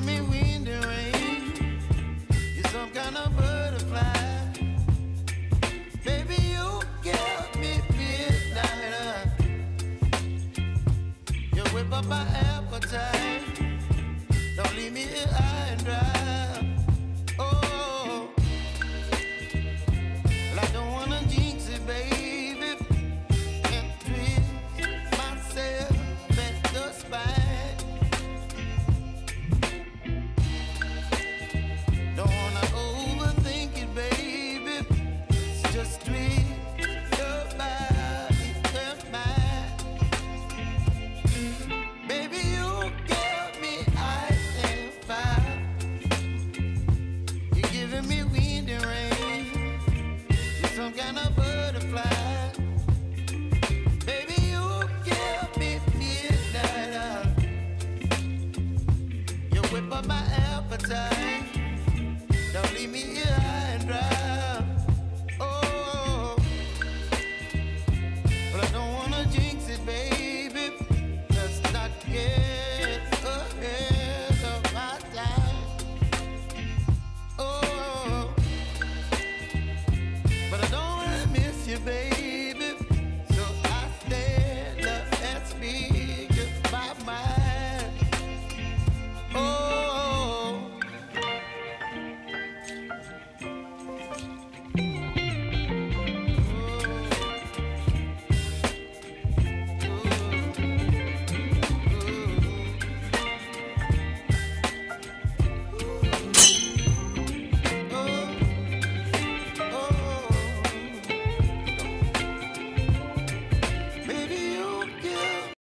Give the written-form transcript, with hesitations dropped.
giving me wind and rain. You're some kind of butterfly. Baby, you give me midnight. You whip up my appetite. Don't leave me here high and dry. Oh, well, I don't wanna jinx it, baby. Can't twist myself at the spine. Don't wanna overthink it, baby. It's just twist your body and mine. Baby, you give me ice and fire. You're giving me wind and rain. You're some kind of butterfly. Baby, you give me midnight. You whip up my appetite. Don't leave me here